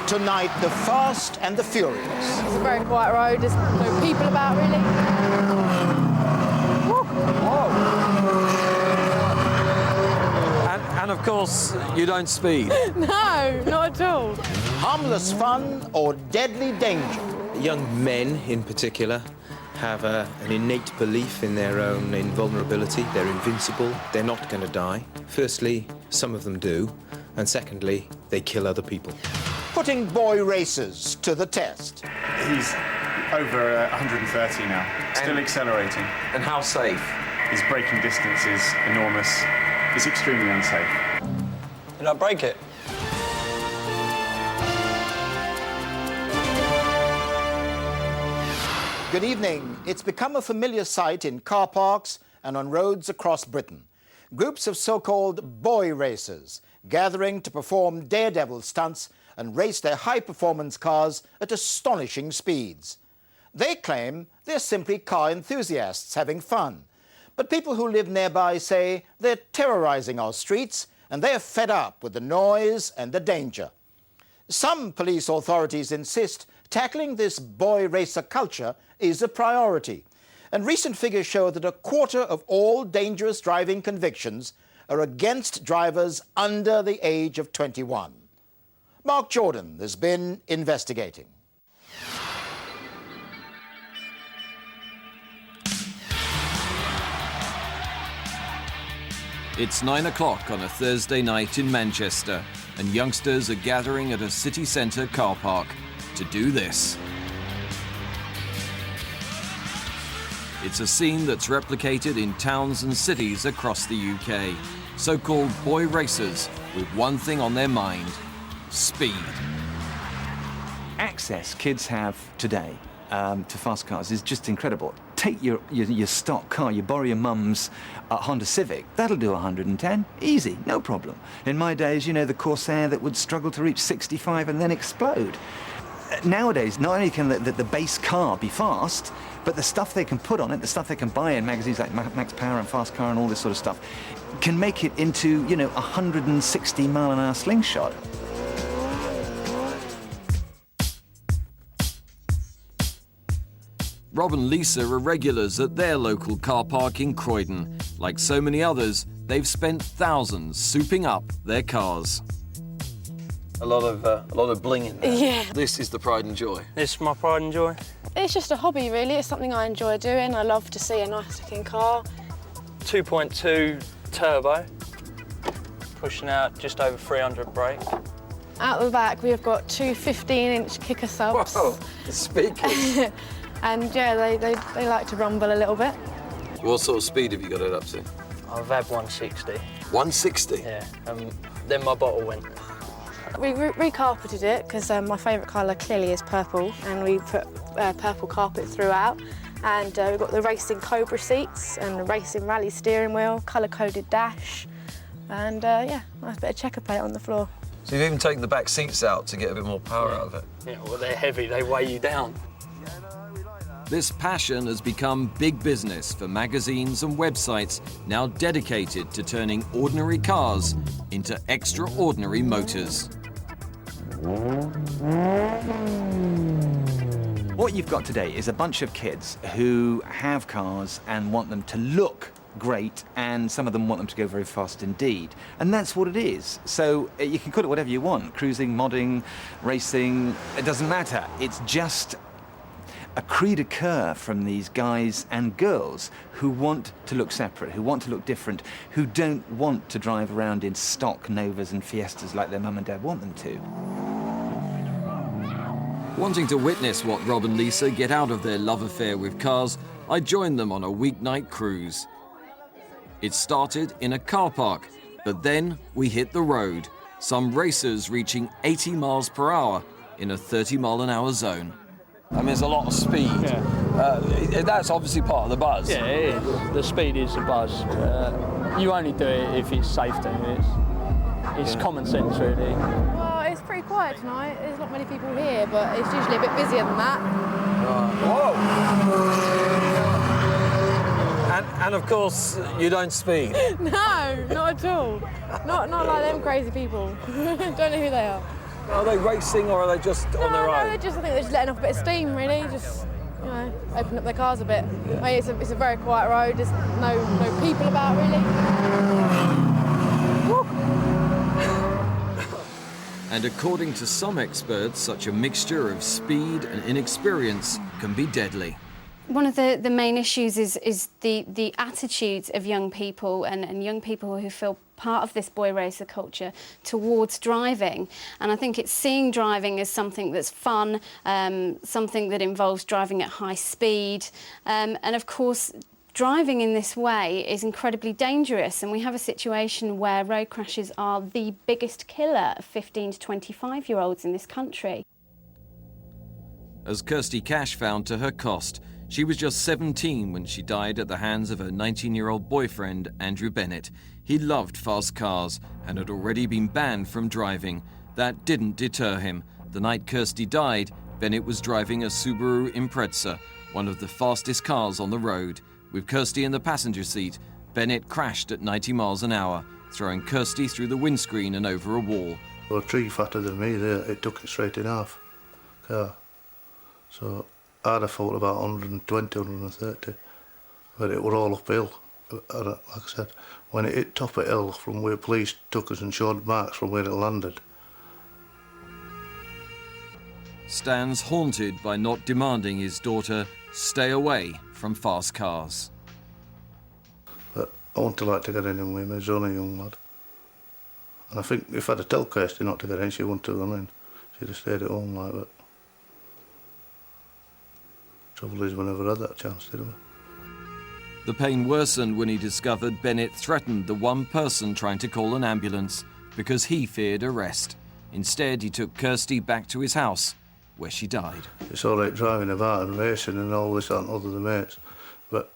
Tonight, the Fast and the Furious. It's a very quiet road. There's no people about, really. Whoa. And of course, you don't speed. No, not at all. Harmless fun or deadly danger? Young men, in particular, have an innate belief in their own invulnerability. They're invincible. They're not going to die. Firstly, some of them do. And secondly, they kill other people. Putting boy racers to the test. He's over 130 now, still accelerating. And how safe? His braking distance is enormous. It's extremely unsafe. Did I break it? Good evening. It's become a familiar sight in car parks and on roads across Britain. Groups of so-called boy racers gathering to perform daredevil stunts and race their high-performance cars at astonishing speeds. They claim they're simply car enthusiasts having fun. But people who live nearby say they're terrorizing our streets and they're fed up with the noise and the danger. Some police authorities insist tackling this boy racer culture is a priority. And recent figures show that a quarter of all dangerous driving convictions are against drivers under the age of 21. Mark Jordan has been investigating. It's 9 o'clock on a Thursday night in Manchester, and youngsters are gathering at a city centre car park to do this. It's a scene that's replicated in towns and cities across the UK. So-called boy racers with one thing on their mind: speed. Access kids have today to fast cars is just incredible. Take your stock car, you borrow your mum's Honda Civic, that'll do 110, easy, no problem. In my days, you know, the Corsair that would struggle to reach 65 and then explode. Nowadays, not only can the base car be fast, but the stuff they can put on it, the stuff they can buy in magazines like Max Power and Fast Car and all this sort of stuff, can make it into, you know, 160 mile an hour slingshot. Rob and Lisa are regulars at their local car park in Croydon. Like so many others, they've spent thousands souping up their cars. A lot of bling in there. Yeah. This is the pride and joy. This is my pride and joy. It's just a hobby, really. It's something I enjoy doing. I love to see a nice-looking car. 2.2 turbo, pushing out just over 300 brake. Out the back, we've got two 15-inch kicker subs. Whoa, the speakers. And yeah, they like to rumble a little bit. What sort of speed have you got it up to? I've had 160. 160? Yeah, then my bottle went. We recarpeted it because my favourite colour clearly is purple, and we put purple carpet throughout. And we've got the racing Cobra seats and the racing rally steering wheel, colour-coded dash, and yeah, nice bit of checker plate on the floor. So you've even taken the back seats out to get a bit more power out of it? Yeah, well, they're heavy, they weigh you down. This passion has become big business for magazines and websites now dedicated to turning ordinary cars into extraordinary motors. What you've got today is a bunch of kids who have cars and want them to look great, and some of them want them to go very fast indeed. And that's what it is. So you can call it whatever you want, cruising, modding, racing, it doesn't matter. It's just a cri de coeur from these guys and girls who want to look separate, who want to look different, who don't want to drive around in stock Novas and Fiestas like their mum and dad want them to. Wanting to witness what Rob and Lisa get out of their love affair with cars, I joined them on a weeknight cruise. It started in a car park, but then we hit the road, some racers reaching 80 miles per hour in a 30 mile an hour zone. I mean, there's a lot of speed. Yeah. That's obviously part of the buzz. Yeah, it is. The speed is the buzz. You only do it if it's safe to. It's common sense, really. Well, it's pretty quiet. quiet tonight. There's not many people here, but it's usually a bit busier than that. Whoa! And of course, you don't speed. No, not at all. Not like them crazy people. Don't know who they are. Are they racing or are they just on their No, own? I think they're just letting off a bit of steam, really. Just, you know, open up their cars a bit. I mean, it's a very quiet road. There's no people about, really. And according to some experts, such a mixture of speed and inexperience can be deadly. One of the main issues is the attitudes of young people and young people who feel part of this boy racer culture towards driving. And I think it's seeing driving as something that's fun, something that involves driving at high speed. And of course, driving in this way is incredibly dangerous, and we have a situation where road crashes are the biggest killer of 15 to 25-year-olds in this country. As Kirsty Cash found to her cost, she was just 17 when she died at the hands of her 19-year-old boyfriend, Andrew Bennett. He loved fast cars and had already been banned from driving. That didn't deter him. The night Kirsty died, Bennett was driving a Subaru Impreza, one of the fastest cars on the road. With Kirsty in the passenger seat, Bennett crashed at 90 miles an hour, throwing Kirsty through the windscreen and over a wall. Well, a tree fatter than me there, it took it straight in half, car. So I'd have thought about 120, 130, but it were all uphill. And like I said, when it hit top of hill from where police took us and showed marks from where it landed. Stan's haunted by not demanding his daughter stay away from fast cars. But I wouldn't like to get in with him, he's only a young lad. And I think if I'd have told Kirsty not to get in, she wouldn't have gone in. She'd have stayed at home like that. Trouble is, we never had that chance, did we? The pain worsened when he discovered Bennett threatened the one person trying to call an ambulance because he feared arrest. Instead, he took Kirsty back to his house, where she died. It's all right driving about and racing and all this and other than mates, but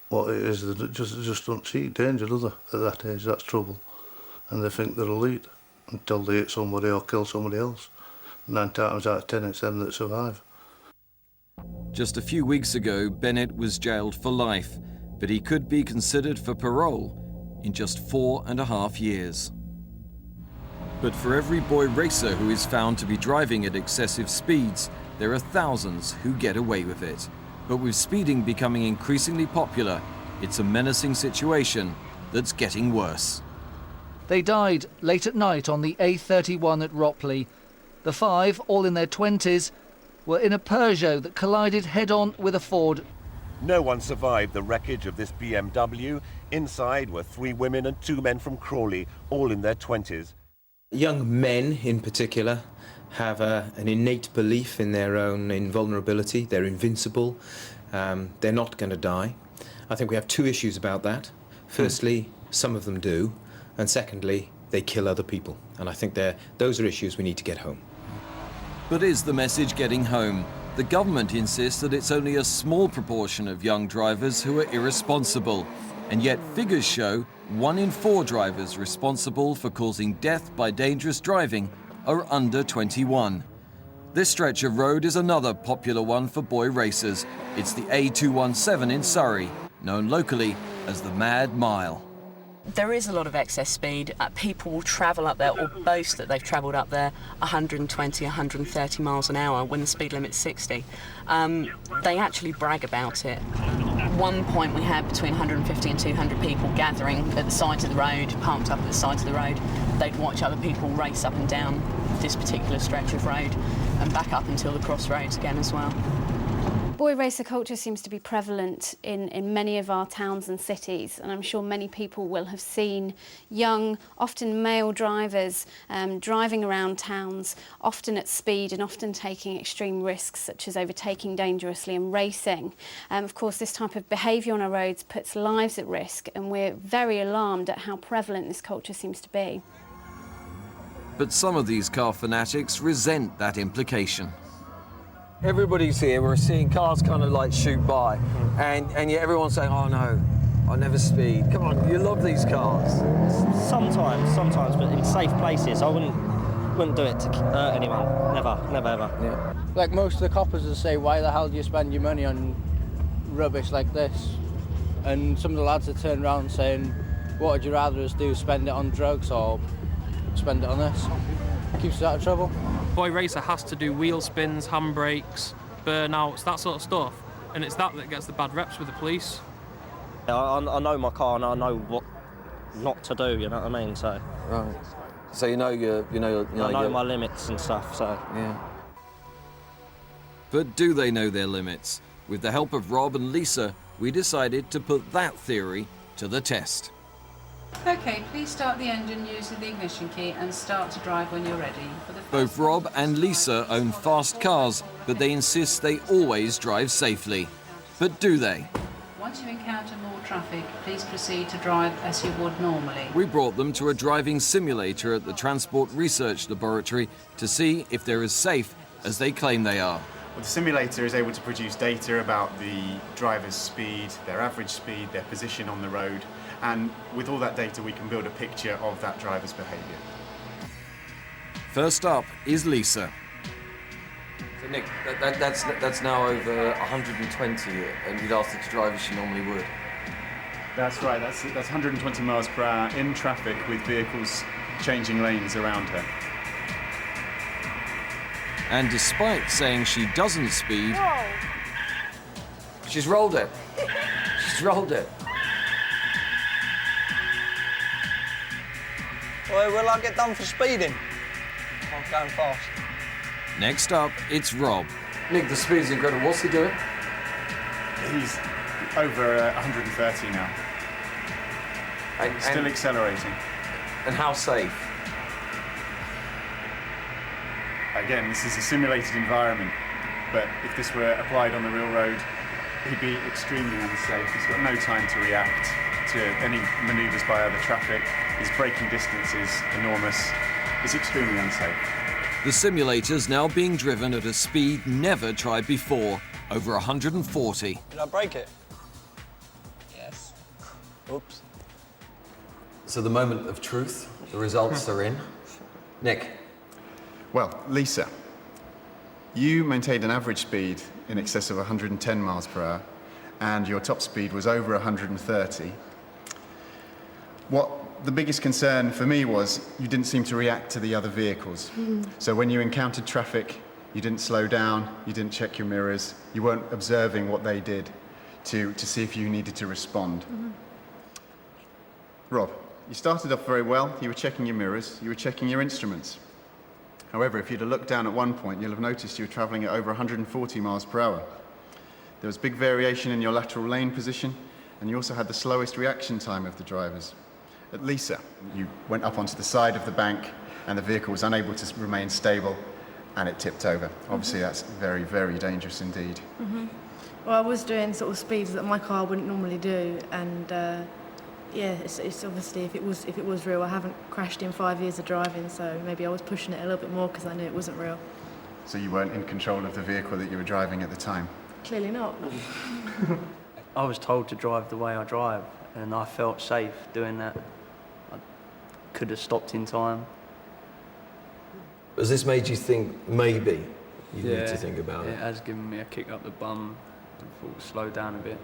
what it is, they just don't see danger, do they? At that age, that's trouble. And they think they're elite until they hit somebody or kill somebody else. 9 times out of 10, it's them that survive. Just a few weeks ago, Bennett was jailed for life, but he could be considered for parole in just 4.5 years. But for every boy racer who is found to be driving at excessive speeds, there are thousands who get away with it. But with speeding becoming increasingly popular, it's a menacing situation that's getting worse. They died late at night on the A31 at Ropley. The 5, all in their 20s, were in a Peugeot that collided head-on with a Ford. No one survived the wreckage of this BMW. Inside were 3 women and 2 men from Crawley, all in their 20s. Young men, in particular, have an innate belief in their own invulnerability. They're invincible. They're not going to die. I think we have 2 issues about that. Firstly, some of them do. And secondly, they kill other people. And I think those are issues we need to get home. But is the message getting home? The government insists that it's only a small proportion of young drivers who are irresponsible. And yet figures show 1 in 4 drivers responsible for causing death by dangerous driving are under 21. This stretch of road is another popular one for boy racers. It's the A217 in Surrey, known locally as the Mad Mile. There is a lot of excess speed. People will travel up there or boast that they've travelled up there 120, 130 miles an hour when the speed limit's 60. They actually brag about it. At one point we had between 150 and 200 people gathering at the sides of the road, parked up at the sides of the road. They'd watch other people race up and down this particular stretch of road and back up until the crossroads again as well. Boy racer culture seems to be prevalent in many of our towns and cities, and I'm sure many people will have seen young, often male drivers driving around towns, often at speed and often taking extreme risks such as overtaking dangerously and racing. Of course, this type of behaviour on our roads puts lives at risk, and we're very alarmed at how prevalent this culture seems to be. But some of these car fanatics resent that implication. Everybody's here, we're seeing cars kind of like shoot by, and yet everyone's saying, oh no, I'll never speed. Come on, you love these cars. Sometimes, but in safe places. I wouldn't wouldn't do it to hurt anyone. Never, never, ever. Yeah. Like most of the coppers will say, why the hell do you spend your money on rubbish like this? And some of the lads have turned around saying, what would you rather us do, spend it on drugs or spend it on this? Keeps us out of trouble. Boy Racer has to do wheel spins, handbrakes, burnouts, that sort of stuff. And it's that gets the bad reps with the police. I know my car and I know what not to do, you know what I mean? So. Right. So you know I know my limits and stuff, so. Yeah. But do they know their limits? With the help of Rob and Lisa, we decided to put that theory to the test. OK, please start the engine using the ignition key and start to drive when you're ready. Both Rob and Lisa own fast cars, but they insist they always drive safely. But do they? Once you encounter more traffic, please proceed to drive as you would normally. We brought them to a driving simulator at the Transport Research Laboratory to see if they're as safe as they claim they are. Well, the simulator is able to produce data about the driver's speed, their average speed, their position on the road, and with all that data we can build a picture of that driver's behaviour. First up is Lisa. So Nick, that's now over 120, and you'd asked her to drive as she normally would. That's right, that's 120 miles per hour in traffic with vehicles changing lanes around her. And despite saying she doesn't speed... Whoa. She's rolled it. She's rolled it. Well, will I get done for speeding? I'm going fast. Next up, it's Rob. Nick, the speed's incredible. What's he doing? He's over 130 now. And still accelerating. And how safe? Again, this is a simulated environment, but if this were applied on the real road, he'd be extremely unsafe. He's got no time to react to any manoeuvres by other traffic. His braking distance is enormous. It's extremely unsafe. The simulator's now being driven at a speed never tried before, over 140. Did I break it? Yes. Oops. So the moment of truth, the results are in. Nick. Well, Lisa, you maintained an average speed in excess of 110 miles per hour, and your top speed was over 130. What the biggest concern for me was you didn't seem to react to the other vehicles. So when you encountered traffic, you didn't slow down, you didn't check your mirrors, you weren't observing what they did to see if you needed to respond. Rob, you started off very well. You were checking your mirrors, you were checking your instruments. However, if you'd have looked down at one point, you'll have noticed you were travelling at over 140 miles per hour. There was big variation in your lateral lane position, and you also had the slowest reaction time of the drivers. At Lisa, you went up onto the side of the bank, and the vehicle was unable to remain stable, and it tipped over. Obviously, that's very, very dangerous indeed. Well, I was doing sort of speeds that my car wouldn't normally do, and yeah, it's obviously if it was real. I haven't crashed in 5 years of driving, so maybe I was pushing it a little bit more because I knew it wasn't real. So you weren't in control of the vehicle that you were driving at the time? Clearly not. I was told to drive the way I drive, and I felt safe doing that. I could have stopped in time. Has this made you think maybe you need to think about it? It has given me a kick up the bum and thought slow down a bit.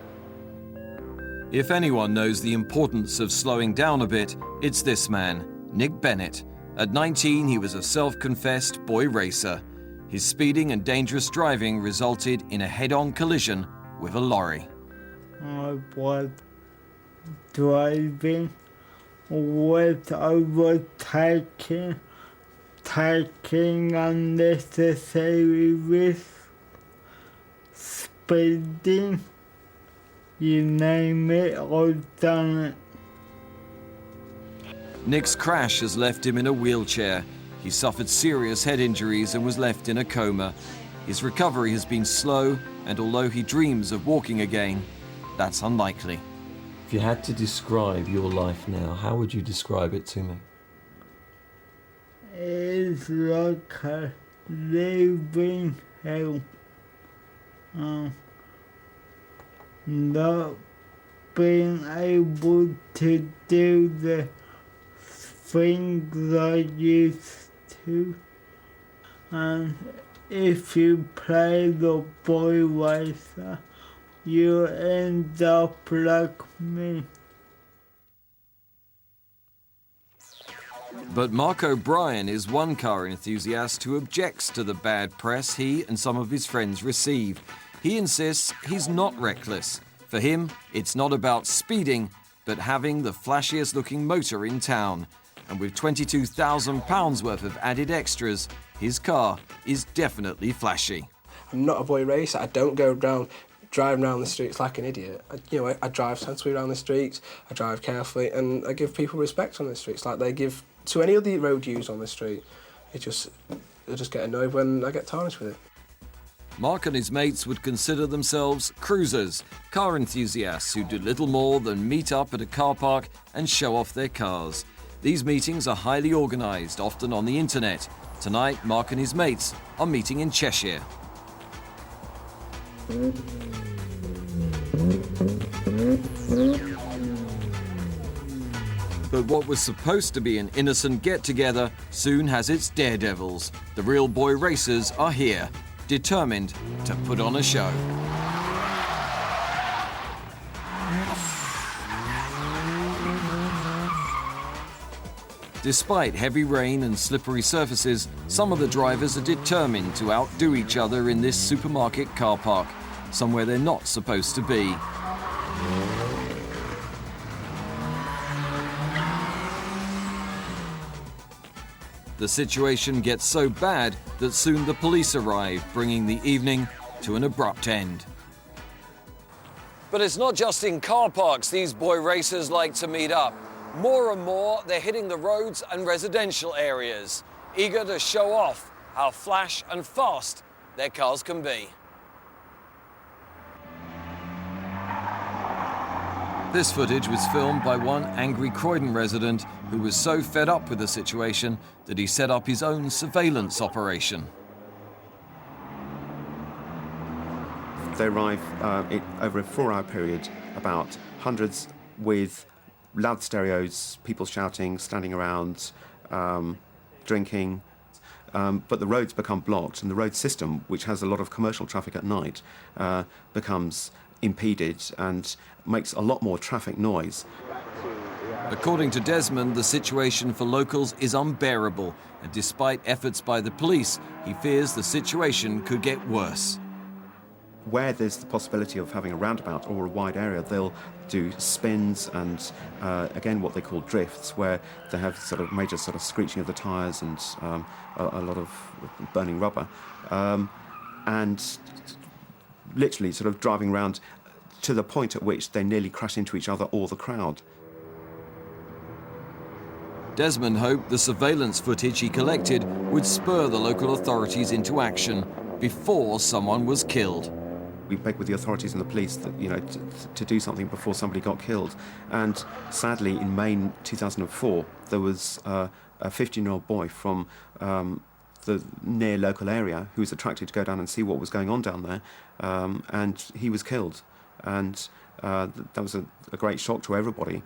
If anyone knows the importance of slowing down a bit, it's this man, Nick Bennett. At 19, he was a self-confessed boy racer. His speeding and dangerous driving resulted in a head-on collision with a lorry. I was driving with overtaking, taking unnecessary risks, speeding. You name it, I've done it. Nick's crash has left him in a wheelchair. He suffered serious head injuries and was left in a coma. His recovery has been slow, and although he dreams of walking again, that's unlikely. If you had to describe your life now, how would you describe it to me? It's like a living hell. Not being able to do the things I used to. And if you play the boy racer, you end up like me. But Mark O'Brien is one car enthusiast who objects to the bad press he and some of his friends receive. He insists he's not reckless. For him, it's not about speeding, but having the flashiest looking motor in town. And with £22,000 worth of added extras, his car is definitely flashy. I'm not a boy racer. I don't go around driving around the streets like an idiot. I drive sensibly around the streets, I drive carefully, and I give people respect on the streets like they give to any other road use on the street. I just get annoyed when I get tarnished with it. Mark and his mates would consider themselves cruisers, car enthusiasts who do little more than meet up at a car park and show off their cars. These meetings are highly organised, often on the internet. Tonight, Mark and his mates are meeting in Cheshire. But what was supposed to be an innocent get-together soon has its daredevils. The real boy racers are here, determined to put on a show. Despite heavy rain and slippery surfaces, some of the drivers are determined to outdo each other in this supermarket car park, somewhere they're not supposed to be. The situation gets so bad that soon the police arrive, bringing the evening to an abrupt end. But it's not just in car parks these boy racers like to meet up. More and more, they're hitting the roads and residential areas, eager to show off how flash and fast their cars can be. This footage was filmed by one angry Croydon resident who was so fed up with the situation that he set up his own surveillance operation. They arrive over a 4-hour period, about hundreds with loud stereos, people shouting, standing around, drinking. But the roads become blocked, and the road system, which has a lot of commercial traffic at night, becomes impeded and makes a lot more traffic noise. According to Desmond, the situation for locals is unbearable, and despite efforts by the police, he fears the situation could get worse. Where there's the possibility of having a roundabout or a wide area, they'll do spins and, again, what they call drifts, where they have sort of major sort of screeching of the tyres and a lot of burning rubber. And literally sort of driving around to the point at which they nearly crash into each other or the crowd. Desmond hoped the surveillance footage he collected would spur the local authorities into action before someone was killed. We begged with the authorities and the police that, to do something before somebody got killed. And sadly, in May 2004, there was a 15-year-old boy from the near local area who was attracted to go down and see what was going on down there, and he was killed. And that was a great shock to everybody.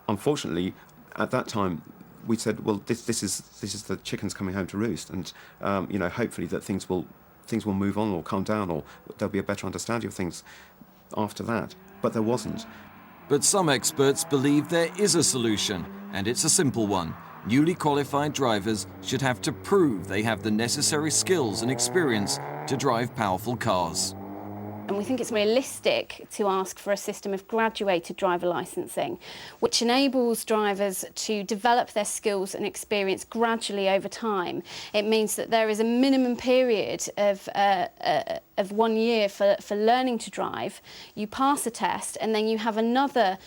Unfortunately, at that time, we said, well, this is the chickens coming home to roost, and hopefully that things will move on or calm down, or there'll be a better understanding of things after that. But there wasn't. But some experts believe there is a solution, and it's a simple one. Newly qualified drivers should have to prove they have the necessary skills and experience to drive powerful cars. And we think it's realistic to ask for a system of graduated driver licensing, which enables drivers to develop their skills and experience gradually over time. It means that there is a minimum period of 1 year for learning to drive. You pass a test, and then you have another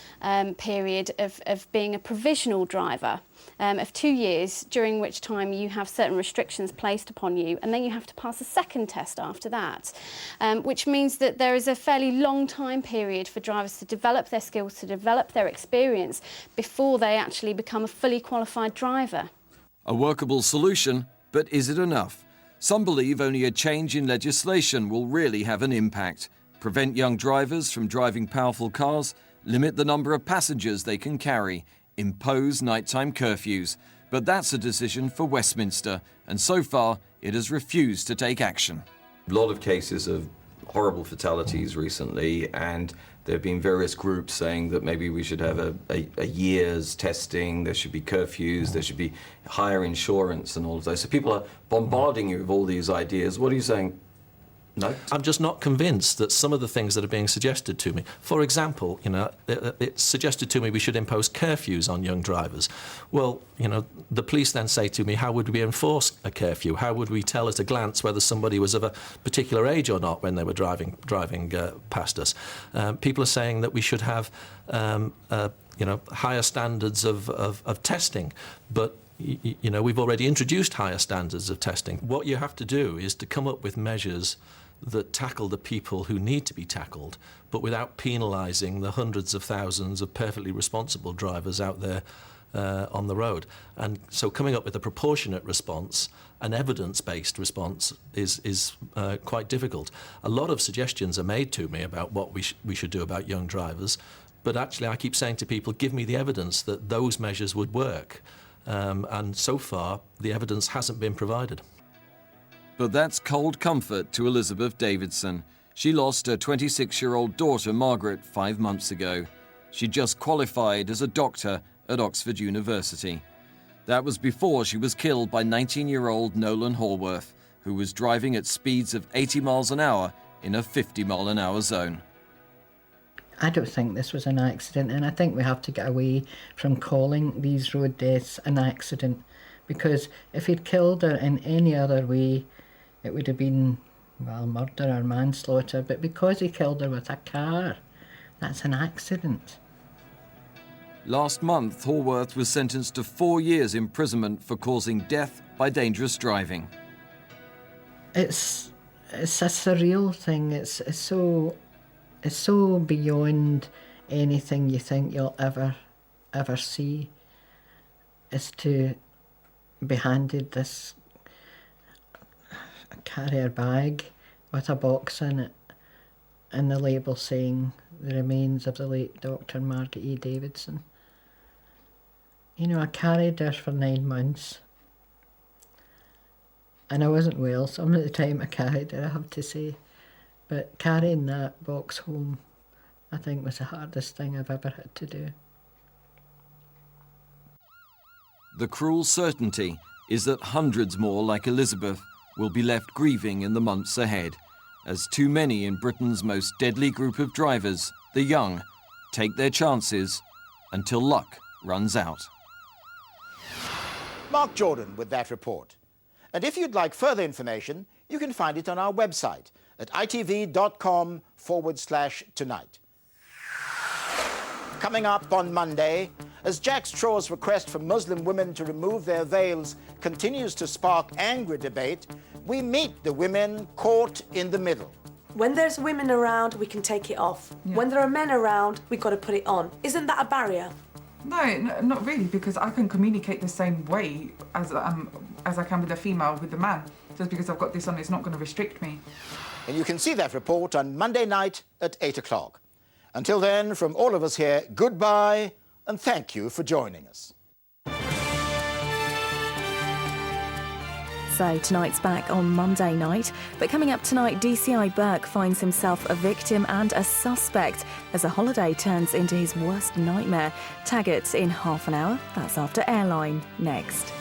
period of being a provisional driver. Of 2 years, during which time you have certain restrictions placed upon you, and then you have to pass a second test after that, which means that there is a fairly long time period for drivers to develop their skills, to develop their experience, before they actually become a fully qualified driver. A workable solution, but is it enough? Some believe only a change in legislation will really have an impact. Prevent young drivers from driving powerful cars, limit the number of passengers they can carry, impose nighttime curfews. But that's a decision for Westminster, and so far it has refused to take action. A lot of cases of horrible fatalities recently, and there have been various groups saying that maybe we should have a year's testing, there should be curfews, there should be higher insurance and all of those. So people are bombarding you with all these ideas. What are you saying? No? I'm just not convinced that some of the things that are being suggested to me, for example, you know, it's suggested to me we should impose curfews on young drivers. Well, you know, the police then say to me, how would we enforce a curfew? How would we tell at a glance whether somebody was of a particular age or not when they were driving past us? People are saying that we should have, you know, higher standards of testing, but you know, we've already introduced higher standards of testing. What you have to do is to come up with measures that tackle the people who need to be tackled, but without penalising the hundreds of thousands of perfectly responsible drivers out there on the road. And so coming up with a proportionate response, an evidence-based response, is quite difficult. A lot of suggestions are made to me about what we should do about young drivers, but actually I keep saying to people, give me the evidence that those measures would work. And so far, the evidence hasn't been provided. But that's cold comfort to Elizabeth Davidson. She lost her 26-year-old daughter, Margaret, 5 months ago. She just qualified as a doctor at Oxford University. That was before she was killed by 19-year-old Nolan Hallworth, who was driving at speeds of 80 miles an hour in a 50-mile-an-hour zone. I don't think this was an accident, and I think we have to get away from calling these road deaths an accident, because if he'd killed her in any other way, it would have been, well, murder or manslaughter, but because he killed her with a car, that's an accident. Last month, Hallworth was sentenced to 4 years imprisonment for causing death by dangerous driving. It's a surreal thing. It's so beyond anything you think you'll ever see, is to be handed this carrier bag with a box in it and the label saying the remains of the late Dr. Margaret E. Davidson. You know, I carried her for 9 months and I wasn't well some of the time I carried her, I have to say. But carrying that box home, I think, was the hardest thing I've ever had to do. The cruel certainty is that hundreds more like Elizabeth will be left grieving in the months ahead, as too many in Britain's most deadly group of drivers, the young, take their chances until luck runs out. Mark Jordan with that report. And if you'd like further information, you can find it on our website at itv.com/tonight. Coming up on Monday, as Jack Straw's request for Muslim women to remove their veils continues to spark angry debate, we meet the women caught in the middle. When there's women around, we can take it off. Yeah. When there are men around, we've got to put it on. Isn't that a barrier? No, not really, because I can communicate the same way as I can with a female with the man. Just because I've got this on, it's not going to restrict me. And you can see that report on Monday night at 8 o'clock. Until then, from all of us here, goodbye and thank you for joining us. So tonight's back on Monday night. But coming up tonight, DCI Burke finds himself a victim and a suspect as a holiday turns into his worst nightmare. Taggart in half an hour. That's after Airline next.